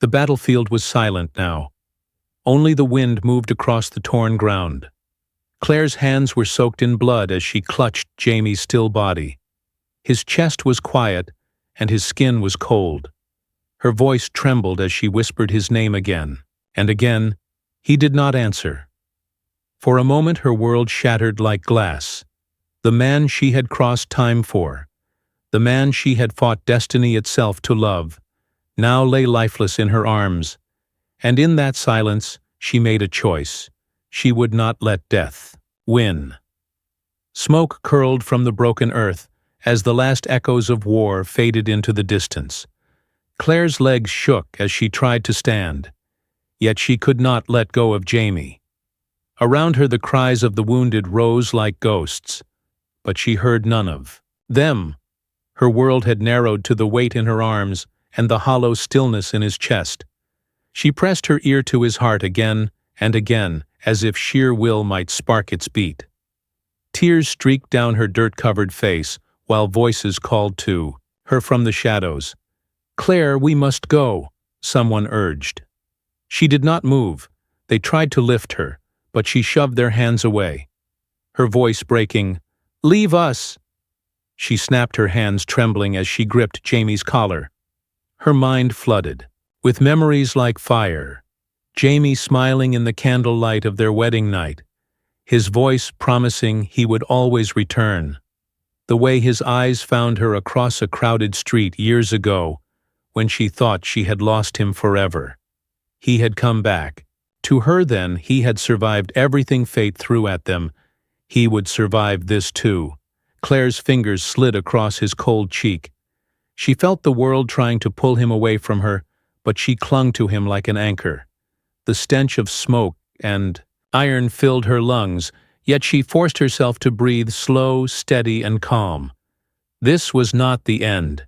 The battlefield was silent now. Only the wind moved across the torn ground. Claire's hands were soaked in blood as she clutched Jamie's still body. His chest was quiet, and his skin was cold. Her voice trembled as she whispered his name again, and again. He did not answer. For a moment her world shattered like glass. The man she had crossed time for, the man she had fought destiny itself to love, now lay lifeless in her arms, and in that silence she made a choice. She would not let death win. Smoke curled from the broken earth as the last echoes of war faded into the distance. Claire's legs shook as she tried to stand, yet she could not let go of Jamie. Around her the cries of the wounded rose like ghosts, but she heard none of them. Her world had narrowed to the weight in her arms and the hollow stillness in his chest. She pressed her ear to his heart again and again, as if sheer will might spark its beat. Tears streaked down her dirt-covered face, while voices called to her from the shadows. "Claire, we must go," someone urged. She did not move. They tried to lift her, but she shoved their hands away. Her voice breaking, "Leave us!" She snapped her hands, trembling as she gripped Jamie's collar. Her mind flooded with memories like fire. Jamie smiling in the candlelight of their wedding night, his voice promising he would always return. The way his eyes found her across a crowded street years ago, when she thought she had lost him forever. He had come back. To her then, he had survived everything fate threw at them. He would survive this too. Claire's fingers slid across his cold cheek. She felt the world trying to pull him away from her, but she clung to him like an anchor. The stench of smoke and iron filled her lungs, yet she forced herself to breathe slow, steady, and calm. This was not the end.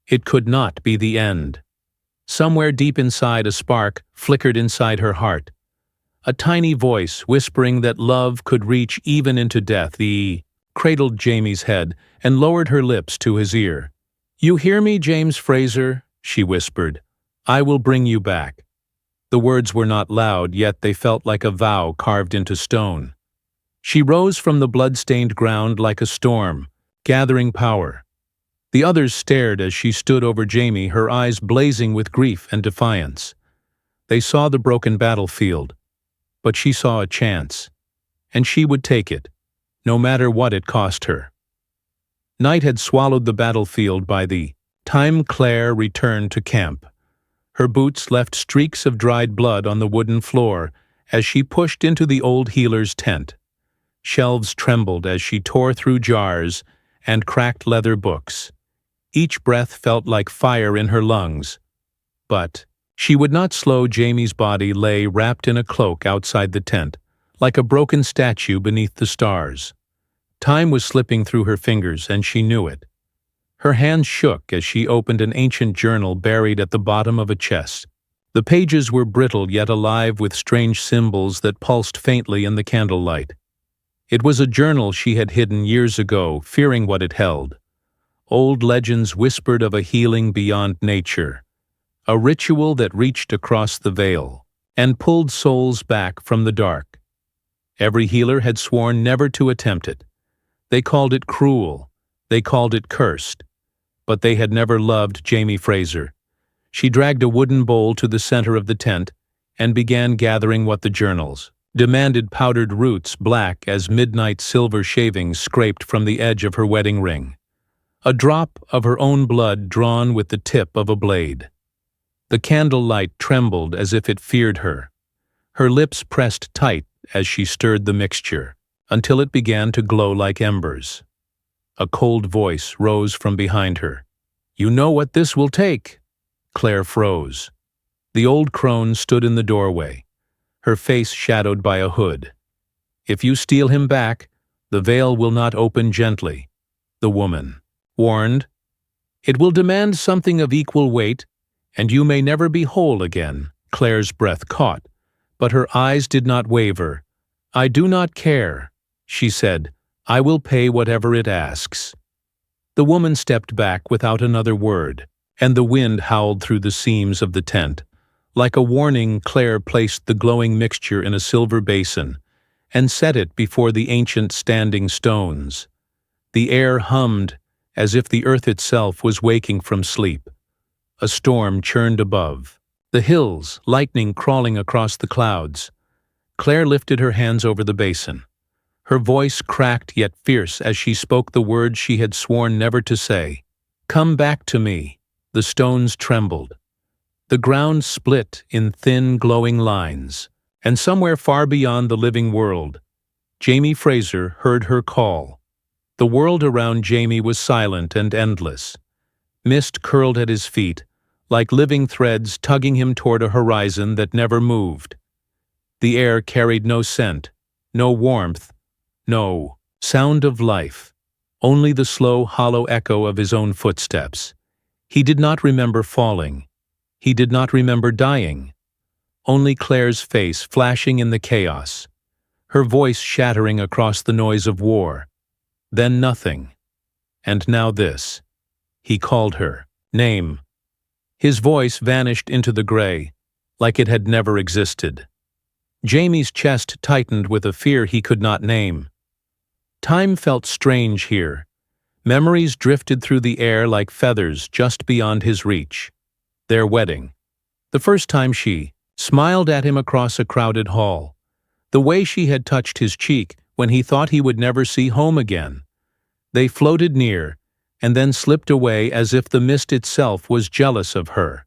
It could not be the end. Somewhere deep inside a spark flickered inside her heart. A tiny voice whispering that love could reach even into death. He cradled Jamie's head and lowered her lips to his ear. "You hear me, James Fraser?" she whispered. "I will bring you back." The words were not loud, yet they felt like a vow carved into stone. She rose from the blood-stained ground like a storm, gathering power. The others stared as she stood over Jamie, her eyes blazing with grief and defiance. They saw the broken battlefield, but she saw a chance, and she would take it, no matter what it cost her. Night had swallowed the battlefield by the time Claire returned to camp. Her boots left streaks of dried blood on the wooden floor as she pushed into the old healer's tent. Shelves trembled as she tore through jars and cracked leather books. Each breath felt like fire in her lungs. But she would not slow. Jamie's body lay wrapped in a cloak outside the tent, like a broken statue beneath the stars. Time was slipping through her fingers, and she knew it. Her hands shook as she opened an ancient journal buried at the bottom of a chest. The pages were brittle yet alive with strange symbols that pulsed faintly in the candlelight. It was a journal she had hidden years ago, fearing what it held. Old legends whispered of a healing beyond nature, a ritual that reached across the veil and pulled souls back from the dark. Every healer had sworn never to attempt it. They called it cruel, they called it cursed, but they had never loved Jamie Fraser. She dragged a wooden bowl to the center of the tent and began gathering what the journals demanded: powdered roots black as midnight silver shavings scraped from the edge of her wedding ring. A drop of her own blood drawn with the tip of a blade. The candlelight trembled as if it feared her. Her lips pressed tight as she stirred the mixture, until it began to glow like embers. A cold voice rose from behind her. "You know what this will take." Claire froze. The old crone stood in the doorway, her face shadowed by a hood. "If you steal him back, the veil will not open gently," the woman warned. "It will demand something of equal weight, and you may never be whole again." Claire's breath caught, but her eyes did not waver. "I do not care," she said. "I will pay whatever it asks." The woman stepped back without another word, and the wind howled through the seams of the tent, Like a warning, Claire placed the glowing mixture in a silver basin and set it before the ancient standing stones. The air hummed as if the earth itself was waking from sleep. A storm churned above. The hills, lightning crawling across the clouds. Claire lifted her hands over the basin. Her voice cracked yet fierce as she spoke the words she had sworn never to say. "Come back to me." The stones trembled. The ground split in thin, glowing lines, and somewhere far beyond the living world, Jamie Fraser heard her call. The world around Jamie was silent and endless. Mist curled at his feet, like living threads tugging him toward a horizon that never moved. The air carried no scent, no warmth, no sound of life, only the slow, hollow echo of his own footsteps. He did not remember falling. He did not remember dying. Only Claire's face flashing in the chaos, her voice shattering across the noise of war. Then nothing. And now this. He called her name. His voice vanished into the gray, like it had never existed. Jamie's chest tightened with a fear he could not name. Time felt strange here. Memories drifted through the air like feathers just beyond his reach. Their wedding. The first time she smiled at him across a crowded hall. The way she had touched his cheek when he thought he would never see home again. They floated near, and then slipped away as if the mist itself was jealous of her.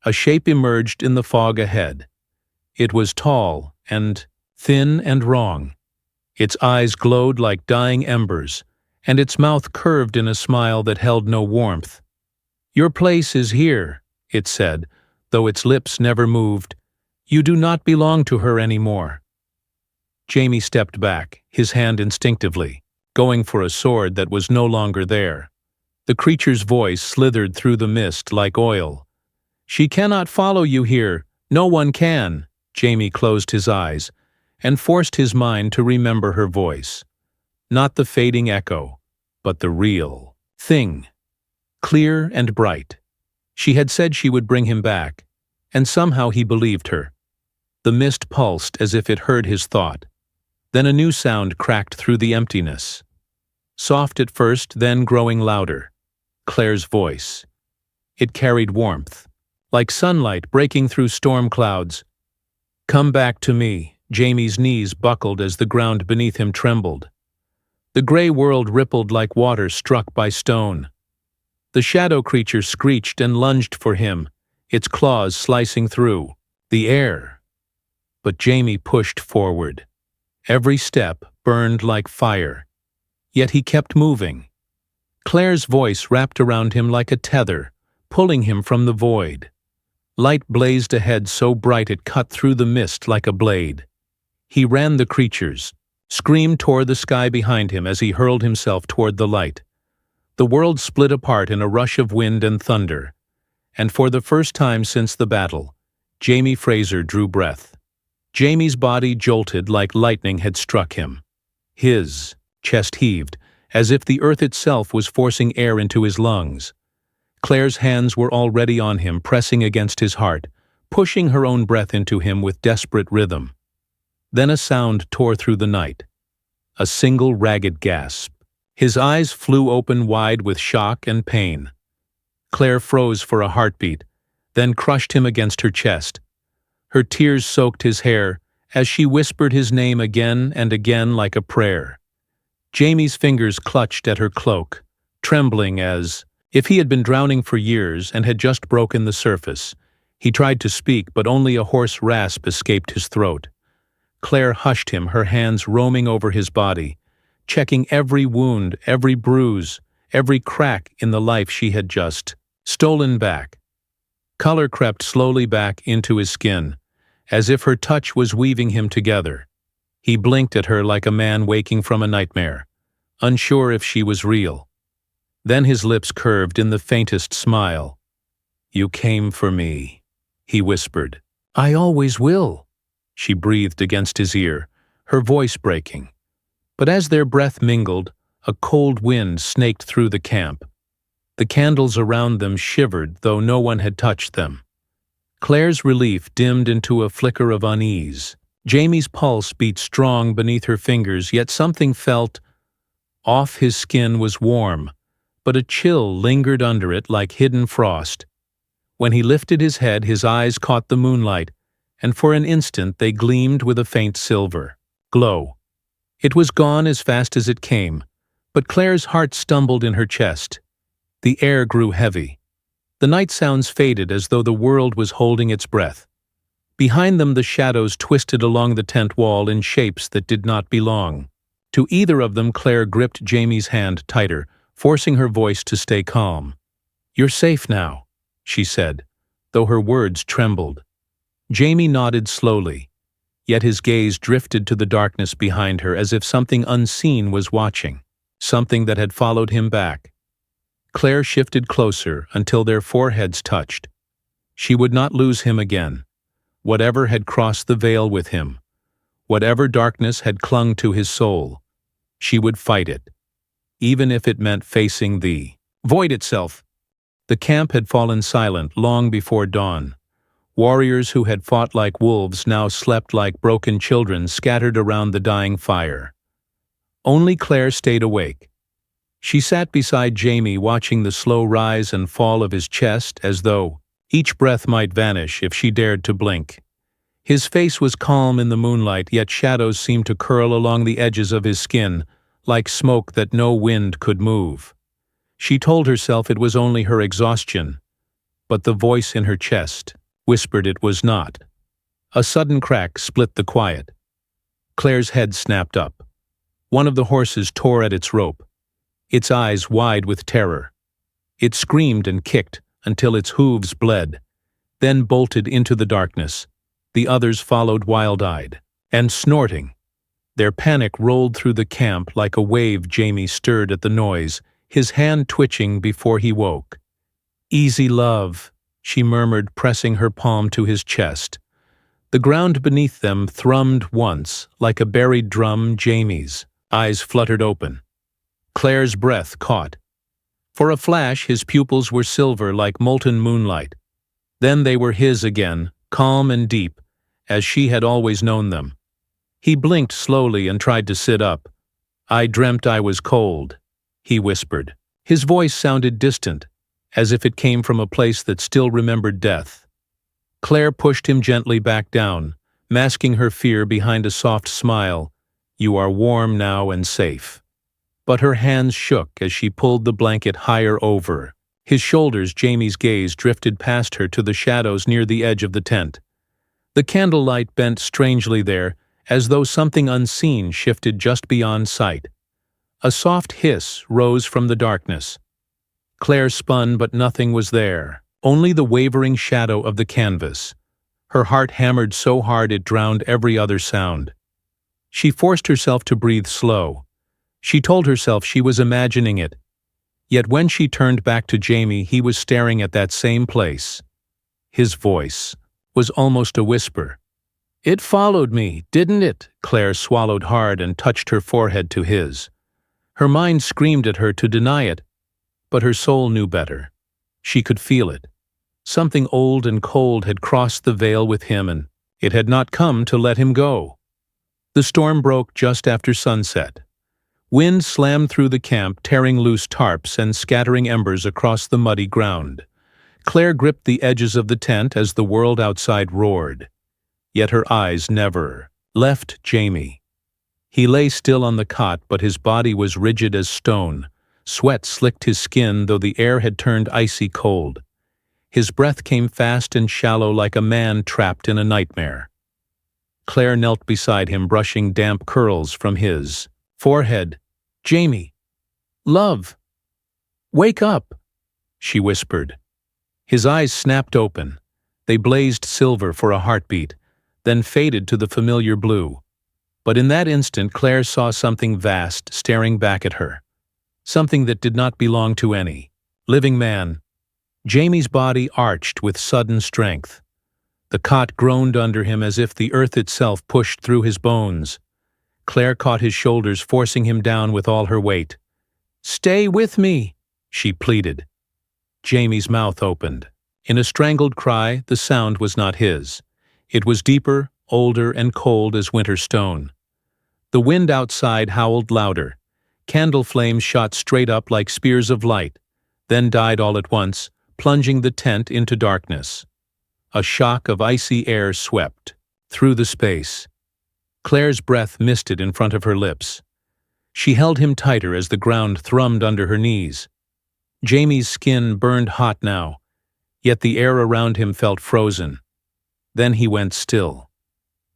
A shape emerged in the fog ahead. It was tall and thin and wrong. Its eyes glowed like dying embers, and its mouth curved in a smile that held no warmth. "Your place is here," it said, though its lips never moved. "You do not belong to her anymore." Jamie stepped back, his hand instinctively, going for a sword that was no longer there. The creature's voice slithered through the mist like oil. "She cannot follow you here. No one can." Jamie closed his eyes and forced his mind to remember her voice. Not the fading echo, but the real thing. Clear and bright. She had said she would bring him back, and somehow he believed her. The mist pulsed as if it heard his thought. Then a new sound cracked through the emptiness. Soft at first, then growing louder. Claire's voice. It carried warmth, like sunlight breaking through storm clouds. "Come back to me." Jamie's knees buckled as the ground beneath him trembled. The gray world rippled like water struck by stone. The shadow creature screeched and lunged for him, its claws slicing through the air. But Jamie pushed forward. Every step burned like fire. Yet he kept moving. Claire's voice wrapped around him like a tether, pulling him from the void. Light blazed ahead so bright it cut through the mist like a blade. He ran the creatures. Scream tore the sky behind him as he hurled himself toward the light. The world split apart in a rush of wind and thunder. And for the first time since the battle, Jamie Fraser drew breath. Jamie's body jolted like lightning had struck him. His chest heaved, as if the earth itself was forcing air into his lungs. Claire's hands were already on him, pressing against his heart, pushing her own breath into him with desperate rhythm. Then a sound tore through the night. A single ragged gasp. His eyes flew open wide with shock and pain. Claire froze for a heartbeat, then crushed him against her chest. Her tears soaked his hair as she whispered his name again and again like a prayer. Jamie's fingers clutched at her cloak, trembling as if he had been drowning for years and had just broken the surface. He tried to speak, but only a hoarse rasp escaped his throat. Claire hushed him, her hands roaming over his body, checking every wound, every bruise, every crack in the life she had just stolen back. Color crept slowly back into his skin, as if her touch was weaving him together. He blinked at her like a man waking from a nightmare, unsure if she was real. Then his lips curved in the faintest smile. "You came for me," he whispered. "I always will," she breathed against his ear, her voice breaking. But as their breath mingled, a cold wind snaked through the camp. The candles around them shivered, though no one had touched them. Claire's relief dimmed into a flicker of unease. Jamie's pulse beat strong beneath her fingers, yet something felt off. His skin was warm, but a chill lingered under it like hidden frost. When he lifted his head, his eyes caught the moonlight, and for an instant they gleamed with a faint silver glow. It was gone as fast as it came, but Claire's heart stumbled in her chest. The air grew heavy. The night sounds faded as though the world was holding its breath. Behind them the shadows twisted along the tent wall in shapes that did not belong. To either of them Claire gripped Jamie's hand tighter, forcing her voice to stay calm. "You're safe now," she said, though her words trembled. Jamie nodded slowly, yet his gaze drifted to the darkness behind her as if something unseen was watching, something that had followed him back. Claire shifted closer until their foreheads touched. She would not lose him again. Whatever had crossed the veil with him, whatever darkness had clung to his soul, she would fight it, even if it meant facing the void itself. The camp had fallen silent long before dawn. Warriors who had fought like wolves now slept like broken children scattered around the dying fire. Only Claire stayed awake. She sat beside Jamie, watching the slow rise and fall of his chest as though each breath might vanish if she dared to blink. His face was calm in the moonlight, yet shadows seemed to curl along the edges of his skin, like smoke that no wind could move. She told herself it was only her exhaustion, but the voice in her chest whispered it was not. A sudden crack split the quiet. Claire's head snapped up. One of the horses tore at its rope, its eyes wide with terror. It screamed and kicked until its hooves bled, then bolted into the darkness. The others followed wild-eyed and snorting. Their panic rolled through the camp like a wave. Jamie stirred at the noise, his hand twitching before he woke. "Easy, love," she murmured, pressing her palm to his chest. The ground beneath them thrummed once, like a buried drum. Jamie's eyes fluttered open. Claire's breath caught. For a flash, his pupils were silver like molten moonlight. Then they were his again, calm and deep, as she had always known them. He blinked slowly and tried to sit up. "I dreamt I was cold," he whispered. His voice sounded distant, as if it came from a place that still remembered death. Claire pushed him gently back down, masking her fear behind a soft smile. "You are warm now and safe." But her hands shook as she pulled the blanket higher over his shoulders. Jamie's gaze drifted past her to the shadows near the edge of the tent. The candlelight bent strangely there, as though something unseen shifted just beyond sight. A soft hiss rose from the darkness. Claire spun, but nothing was there, only the wavering shadow of the canvas. Her heart hammered so hard it drowned every other sound. She forced herself to breathe slow. She told herself she was imagining it. Yet when she turned back to Jamie, he was staring at that same place. His voice was almost a whisper. "It followed me, didn't it?" Claire swallowed hard and touched her forehead to his. Her mind screamed at her to deny it, but her soul knew better. She could feel it. Something old and cold had crossed the veil with him, and it had not come to let him go. The storm broke just after sunset. Wind slammed through the camp, tearing loose tarps and scattering embers across the muddy ground. Claire gripped the edges of the tent as the world outside roared. Yet her eyes never left Jamie. He lay still on the cot, but his body was rigid as stone. Sweat slicked his skin, though the air had turned icy cold. His breath came fast and shallow, like a man trapped in a nightmare. Claire knelt beside him, brushing damp curls from his forehead. "Jamie, love, wake up," she whispered. His eyes snapped open. They blazed silver for a heartbeat, then faded to the familiar blue. But in that instant, Claire saw something vast staring back at her. Something that did not belong to any living man. Jamie's body arched with sudden strength. The cot groaned under him as if the earth itself pushed through his bones. Claire caught his shoulders, forcing him down with all her weight. "Stay with me," she pleaded. Jamie's mouth opened. In a strangled cry, the sound was not his. It was deeper, older, and cold as winter stone. The wind outside howled louder. Candle flames shot straight up like spears of light, then died all at once, plunging the tent into darkness. A shock of icy air swept through the space. Claire's breath misted in front of her lips. She held him tighter as the ground thrummed under her knees. Jamie's skin burned hot now, yet the air around him felt frozen. Then he went still.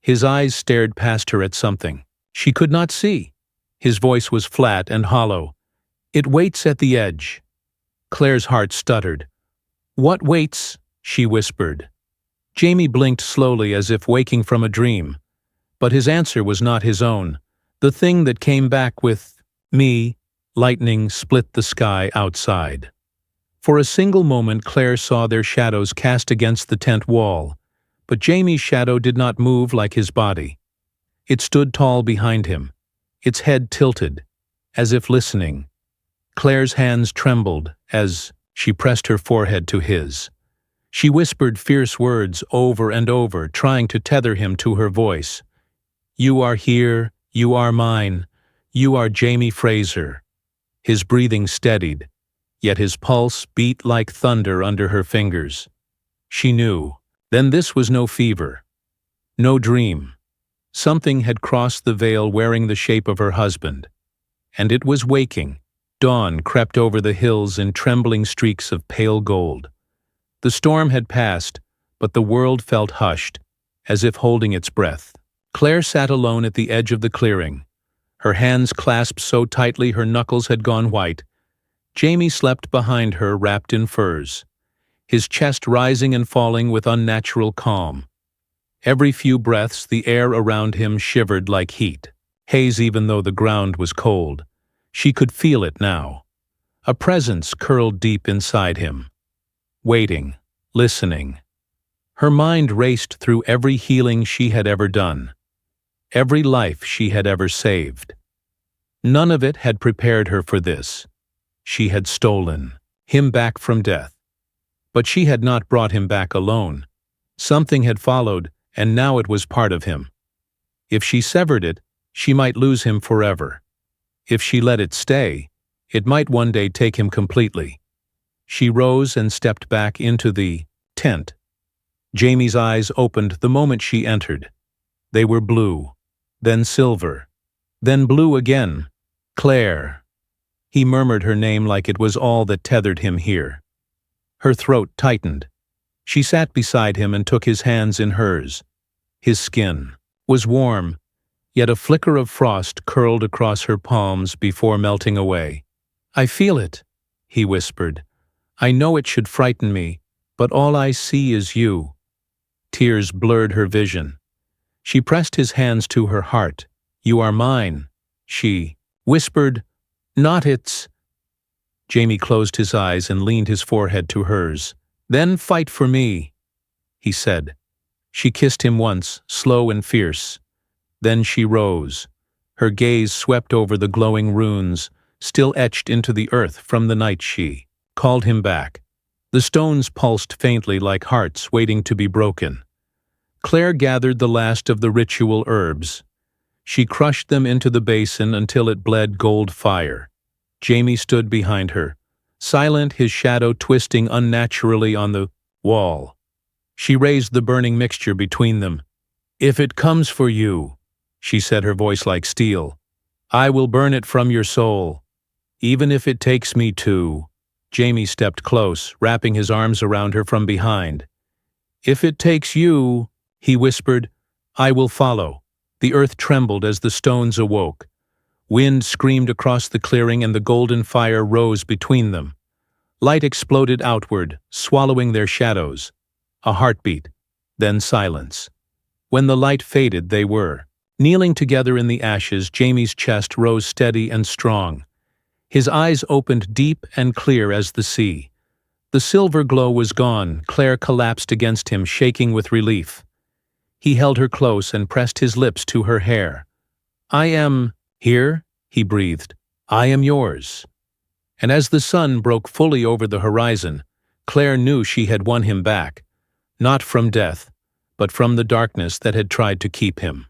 His eyes stared past her at something she could not see. His voice was flat and hollow. "It waits at the edge." Claire's heart stuttered. "What waits?" she whispered. Jamie blinked slowly as if waking from a dream. But his answer was not his own. The thing that came back with me, lightning split the sky outside. For a single moment Claire saw their shadows cast against the tent wall, but Jamie's shadow did not move like his body. It stood tall behind him, its head tilted, as if listening. Claire's hands trembled as she pressed her forehead to his. She whispered fierce words over and over, trying to tether him to her voice. "You are here, you are mine, you are Jamie Fraser." His breathing steadied, yet his pulse beat like thunder under her fingers. She knew. Then this was no fever, no dream. Something had crossed the veil wearing the shape of her husband, and it was waking. Dawn crept over the hills in trembling streaks of pale gold. The storm had passed, but the world felt hushed, as if holding its breath. Claire sat alone at the edge of the clearing, her hands clasped so tightly her knuckles had gone white. Jamie slept behind her, wrapped in furs, his chest rising and falling with unnatural calm. Every few breaths, the air around him shivered like heat, haze even though the ground was cold. She could feel it now. A presence curled deep inside him, waiting, listening. Her mind raced through every healing she had ever done, every life she had ever saved. None of it had prepared her for this. She had stolen him back from death. But she had not brought him back alone. Something had followed, and now it was part of him. If she severed it, she might lose him forever. If she let it stay, it might one day take him completely. She rose and stepped back into the tent. Jamie's eyes opened the moment she entered. They were blue, then silver, then blue again. "Claire." He murmured her name like it was all that tethered him here. Her throat tightened. She sat beside him and took his hands in hers. His skin was warm, yet a flicker of frost curled across her palms before melting away. "I feel it," he whispered. "I know it should frighten me, but all I see is you." Tears blurred her vision. She pressed his hands to her heart. "You are mine," she whispered. "Not it's—" Jamie closed his eyes and leaned his forehead to hers. "Then fight for me," he said. She kissed him once, slow and fierce. Then she rose. Her gaze swept over the glowing runes, still etched into the earth from the night she called him back. The stones pulsed faintly like hearts waiting to be broken. Claire gathered the last of the ritual herbs. She crushed them into the basin until it bled gold fire. Jamie stood behind her, silent, his shadow twisting unnaturally on the wall. She raised the burning mixture between them. "If it comes for you," she said, her voice like steel, "I will burn it from your soul, even if it takes me to." Jamie stepped close, wrapping his arms around her from behind. "If it takes you," he whispered, "I will follow." The earth trembled as the stones awoke. Wind screamed across the clearing and the golden fire rose between them. Light exploded outward, swallowing their shadows. A heartbeat, then silence. When the light faded, they were kneeling together in the ashes. Jamie's chest rose steady and strong. His eyes opened deep and clear as the sea. The silver glow was gone. Claire collapsed against him, shaking with relief. He held her close and pressed his lips to her hair. "I am here," he breathed. "I am yours." And as the sun broke fully over the horizon, Claire knew she had won him back, not from death, but from the darkness that had tried to keep him.